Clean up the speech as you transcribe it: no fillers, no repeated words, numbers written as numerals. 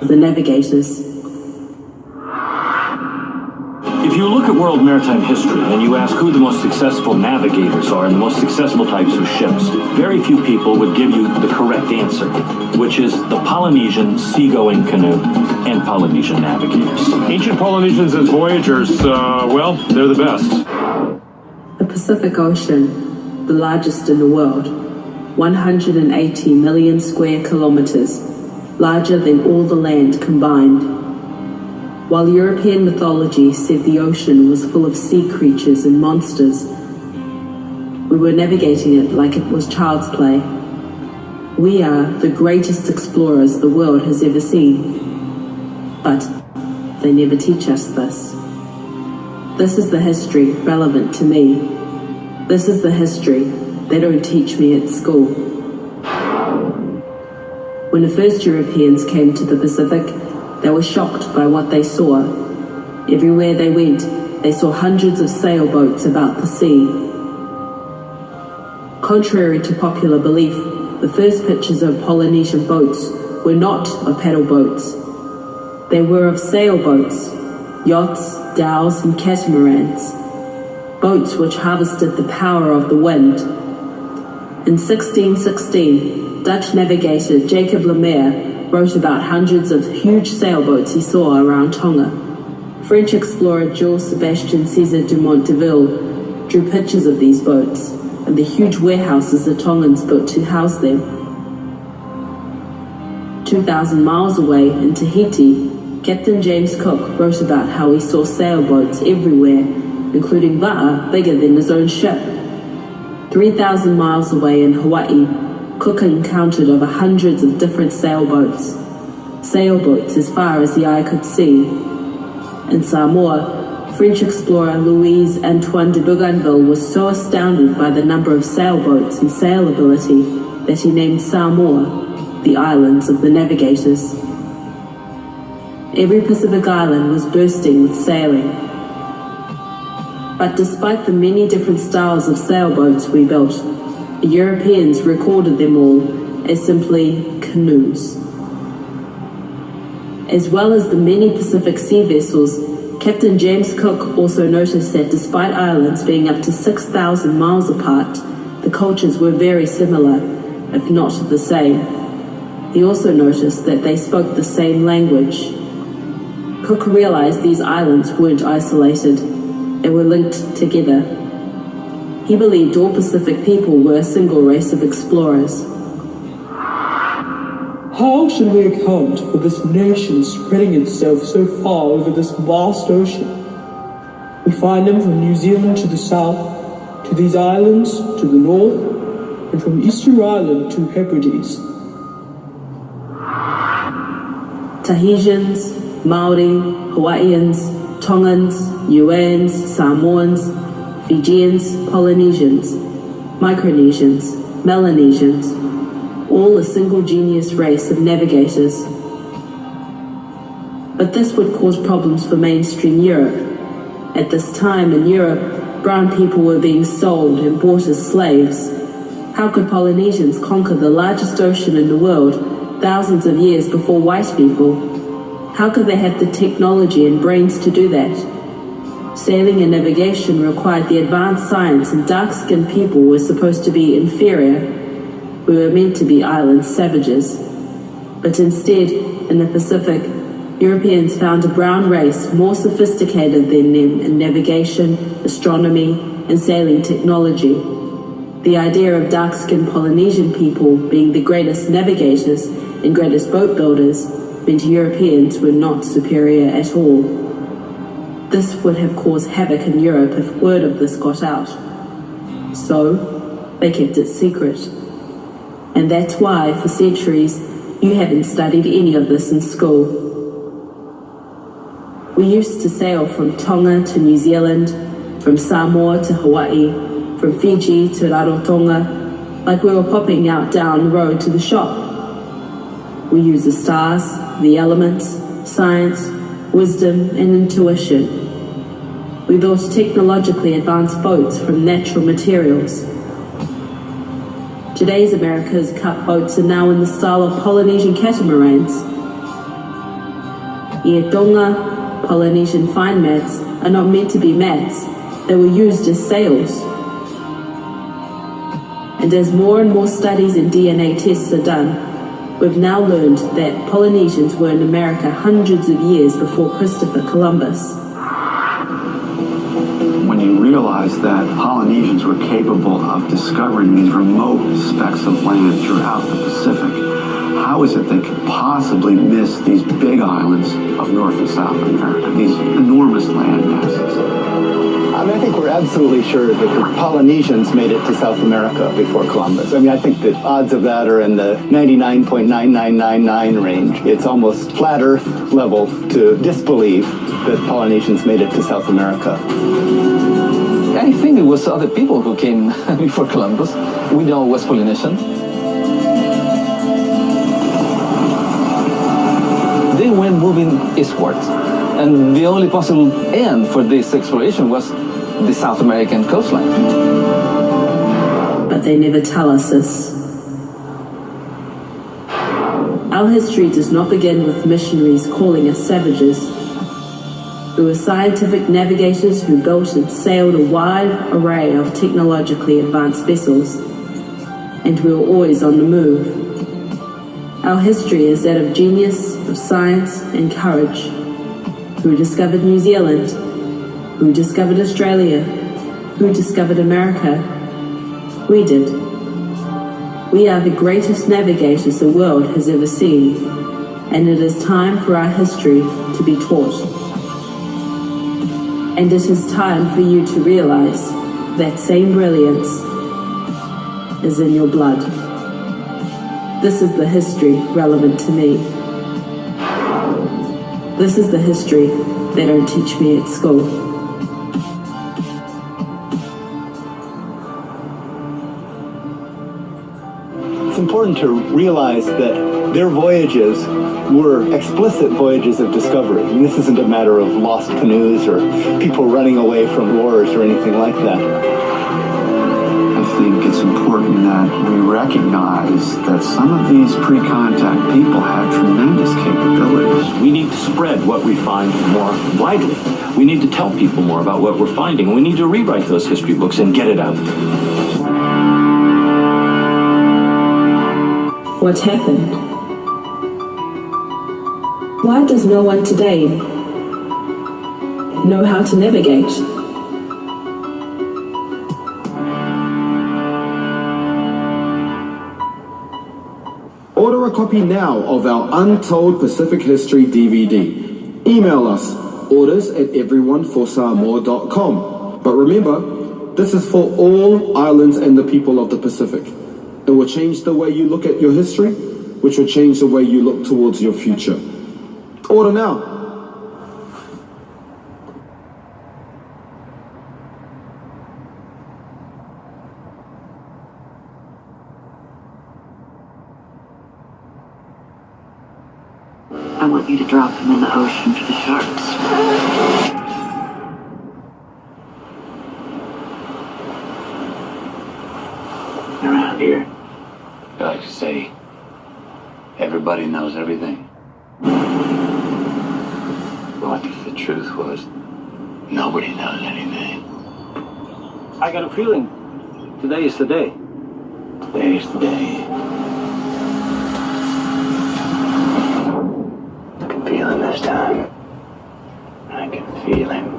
the Navigators. If you look at world maritime history and you ask who the most successful navigators are and the most successful types of ships, very few people would give you the correct answer, which is the Polynesian seagoing canoe and Polynesian navigators. Ancient Polynesians as voyagers, well, they're the best. The Pacific Ocean, the largest in the world, 180 million square kilometers, larger than all the land combined. While European mythology said the ocean was full of sea creatures and monsters, we were navigating it like it was child's play. We are the greatest explorers the world has ever seen. But they never teach us this. This is the history relevant to me. This is the history they don't teach me at school. When the first Europeans came to the Pacific, they were shocked by what they saw. Everywhere they went, they saw hundreds of sailboats about the sea. Contrary to popular belief, the first pictures of Polynesian boats were not of paddle boats. They were of sailboats, yachts, dhows, and catamarans, boats which harvested the power of the wind. In 1616, Dutch navigator Jacob Lemaire wrote about hundreds of huge sailboats he saw around Tonga. French explorer Jules Sébastien César Dumont d'Urville drew pictures of these boats and the huge warehouses the Tongans built to house them. 2,000 miles away in Tahiti, Captain James Cook wrote about how he saw sailboats everywhere, including Va'a bigger than his own ship. 3,000 miles away in Hawaii, Cook encountered over hundreds of different sailboats as far as the eye could see. In Samoa, French explorer Louis Antoine de Bougainville was so astounded by the number of sailboats and sailability that he named Samoa the Islands of the Navigators. Every Pacific island was bursting with sailing. But despite the many different styles of sailboats we built, the Europeans recorded them all as simply canoes. As well as the many Pacific sea vessels, Captain James Cook also noticed that despite islands being up to 6,000 miles apart, the cultures were very similar, if not the same. He also noticed that they spoke the same language. Cook realized these islands weren't isolated, they were linked together. He believed all Pacific people were a single race of explorers. How should we account for this nation spreading itself so far over this vast ocean? We find them from New Zealand to the south, to these islands to the north, and from Easter Island to Hebrides. Tahitians, Maori, Hawaiians, Tongans, Niueans, Samoans, Fijians, Polynesians, Micronesians, Melanesians, all a single genius race of navigators. But this would cause problems for mainstream Europe. At this time in Europe, brown people were being sold and bought as slaves. How could Polynesians conquer the largest ocean in the world thousands of years before white people? How could they have the technology and brains to do that? Sailing and navigation required the advanced science, and dark-skinned people were supposed to be inferior. We were meant to be island savages. But instead, in the Pacific, Europeans found a brown race more sophisticated than them in navigation, astronomy, and sailing technology. The idea of dark-skinned Polynesian people being the greatest navigators and greatest boat builders meant Europeans were not superior at all. This would have caused havoc in Europe if word of this got out. So, they kept it secret. And that's why, for centuries, you haven't studied any of this in school. We used to sail from Tonga to New Zealand, from Samoa to Hawaii, from Fiji to Rarotonga, like we were popping out down the road to the shop. We use the stars, the elements, science, wisdom, and intuition. We built technologically advanced boats from natural materials. Today's America's cut boats are now in the style of Polynesian catamarans. Tonga, Polynesian fine mats are not meant to be mats. They were used as sails. And as more and more studies and DNA tests are done, we've now learned that Polynesians were in America hundreds of years before Christopher Columbus. When you realize that Polynesians were capable of discovering these remote specks of land throughout the Pacific, how is it they could possibly miss these big islands of North and South America, these enormous land masses? I think we're absolutely sure that the Polynesians made it to South America before Columbus. I think the odds of that are in the 99.9999 range. It's almost flat Earth level to disbelieve that Polynesians made it to South America. I think it was other people who came before Columbus. We know it was Polynesian. They went moving eastward, and the only possible end for this exploration was the South American coastline. But they never tell us this. Our history does not begin with missionaries calling us savages. We were scientific navigators who built and sailed a wide array of technologically advanced vessels, and we were always on the move. Our history is that of genius, of science and courage. Who discovered New Zealand? Who discovered Australia? Who discovered America? We did. We are the greatest navigators the world has ever seen, and it is time for our history to be taught. And it is time for you to realize that same brilliance is in your blood. This is the history relevant to me. This is the history they don't teach me at school. It's important to realize that their voyages were explicit voyages of discovery. This isn't a matter of lost canoes or people running away from wars or anything like that. I think it's important that we recognize that some of these pre-contact people had tremendous capabilities. We need to spread what we find more widely. We need to tell people more about what we're finding. We need to rewrite those history books and get it out. What happened? Why does no one today know how to navigate? Order a copy now of our Untold Pacific History DVD. Email us, orders@everyoneforsamoa.com. But remember, this is for all islands and the people of the Pacific. It will change the way you look at your history, which will change the way you look towards your future. Order now. I want you to drop him in the ocean for the sharks. Around here, I like to say, everybody knows everything. What if the truth was, nobody knows anything? I got a feeling today is the day. Today's the day. I can feel him this time. I can feel him.